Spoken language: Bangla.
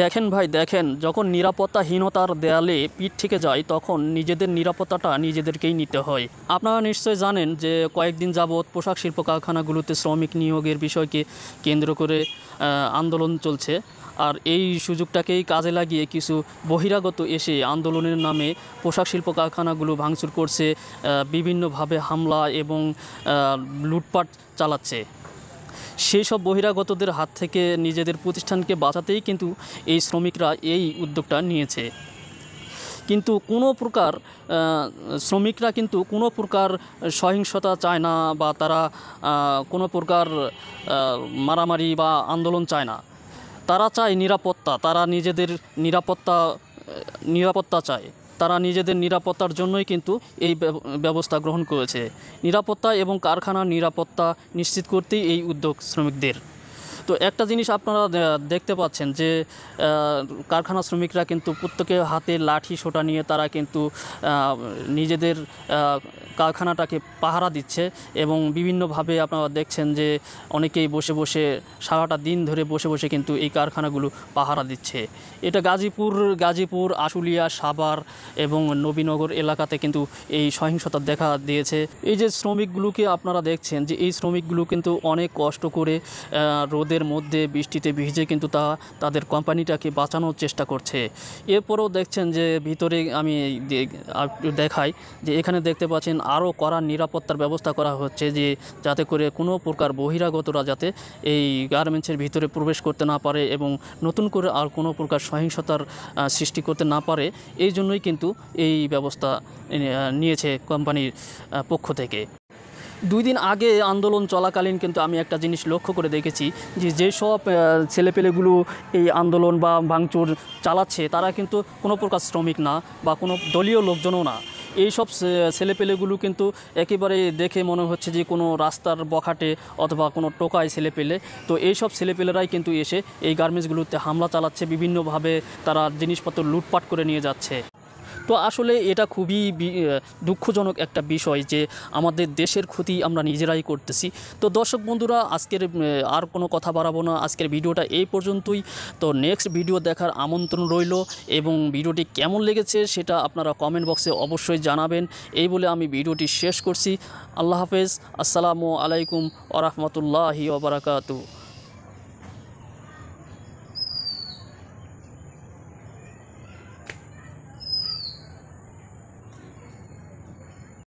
দেখেন ভাই দেখেন, যখন নিরাপত্তাহীনতার দেয়ালে পিঠ থেকে যায় তখন নিজেদের নিরাপত্তাটা নিজেদেরকেই নিতে হয়। আপনারা নিশ্চয় জানেন যে কয়েকদিন যাবৎ পোশাক শিল্প কারখানাগুলোতে শ্রমিক নিয়োগের বিষয়কে কেন্দ্র করে আন্দোলন চলছে। আর এই সুযোগটাকেই কাজে লাগিয়ে কিছু বহিরাগত এসে আন্দোলনের নামে পোশাক শিল্প কারখানাগুলো ভাঙচুর করছে, বিভিন্নভাবে হামলা এবং লুটপাট চালাচ্ছে। সেই সব বহিরাগতদের হাত থেকে নিজেদের প্রতিষ্ঠানকে বাঁচাতেই কিন্তু এই শ্রমিকরা এই উদ্যোগটা নিয়েছে। কিন্তু কোনো প্রকার শ্রমিকরা কিন্তু কোনো প্রকার সহিংসতা চায় না, বা তারা কোনো প্রকার মারামারি বা আন্দোলন চায় না। তারা চায় নিরাপত্তা, তারা নিজেদের নিরাপত্তা চায়। তারা নিজেদের নিরাপত্তার জন্যই কিন্তু এই ব্যবস্থা গ্রহণ করেছে। নিরাপত্তা এবং কারখানার নিরাপত্তা নিশ্চিত করতেই এই উদ্যোগ শ্রমিকদের। তো একটা জিনিস আপনারা দেখতে পাচ্ছেন যে কারখানা শ্রমিকরা কিন্তু প্রত্যেকের হাতে লাঠি সোঁটা নিয়ে তারা কিন্তু নিজেদের কারখানাটাকে পাহারা দিচ্ছে, এবং বিভিন্নভাবে আপনারা দেখছেন যে অনেকেই বসে বসে সারাটা দিন ধরে বসে বসে কিন্তু এই কারখানাগুলো পাহারা দিচ্ছে। এটা গাজীপুর, আশুলিয়া, সাভার এবং নবীনগর এলাকাতে কিন্তু এই সহিংসতা দেখা দিয়েছে। এই যে শ্রমিকগুলোকে আপনারা দেখছেন যে এই শ্রমিকগুলো কিন্তু অনেক কষ্ট করে রোদের মধ্যে বৃষ্টিতে ভিজে কিন্তু তাদের কোম্পানিটাকে বাঁচানোর চেষ্টা করছে। এরপরেও দেখছেন যে ভিতরে আমি দেখাই যে এখানে দেখতে পাচ্ছেন আরও কড়া নিরাপত্তার ব্যবস্থা করা হচ্ছে, যে যাতে করে কোনো প্রকার বহিরাগতরা যাতে এই গার্মেন্টসের ভিতরে প্রবেশ করতে না পারে এবং নতুন করে আর কোনো প্রকার সহিংসতার সৃষ্টি করতে না পারে। এই জন্যই কিন্তু এই ব্যবস্থা নিয়েছে কোম্পানির পক্ষ থেকে। 2 দিন আগে আন্দোলন চলাকালীন কিন্তু আমি একটা জিনিস লক্ষ্য করে দেখেছি যে যেসব ছেলেপেলেগুলো এই আন্দোলন বা ভাঙচুর চালাচ্ছে তারা কিন্তু কোনো প্রকার শ্রমিক না, বা কোনো দলীয় লোকজনও না। এই সব ছেলেপেলেগুলো কিন্তু একেবারে দেখে মনে হচ্ছে যে কোনো রাস্তার বখাটে অথবা কোনো টোকায় ছেলেপেলে। তো এই সব ছেলেপেলেরাই কিন্তু এসে এই গার্মেন্টসগুলোতে হামলা চালাচ্ছে, বিভিন্নভাবে তারা জিনিসপত্র লুটপাট করে নিয়ে যাচ্ছে। তো আসলে এটা খুবই দুঃখজনক একটা বিষয় যে আমাদের দেশের ক্ষতি আমরা নিজেরাই করতেছি। তো দর্শক বন্ধুরা, আজকের আর কোনো কথা বাড়াবো না, আজকের ভিডিওটা এই পর্যন্তই। তো নেক্সট ভিডিও দেখার আমন্ত্রণ রইল, এবং ভিডিওটি কেমন লেগেছে সেটা আপনারা কমেন্ট বক্সে অবশ্যই জানাবেন। এই বলে আমি ভিডিওটি শেষ করছি। আল্লাহ হাফেজ, আসসালামু আলাইকুম ওয়া রাহমাতুল্লাহি ওয়া বারাকাতুহু।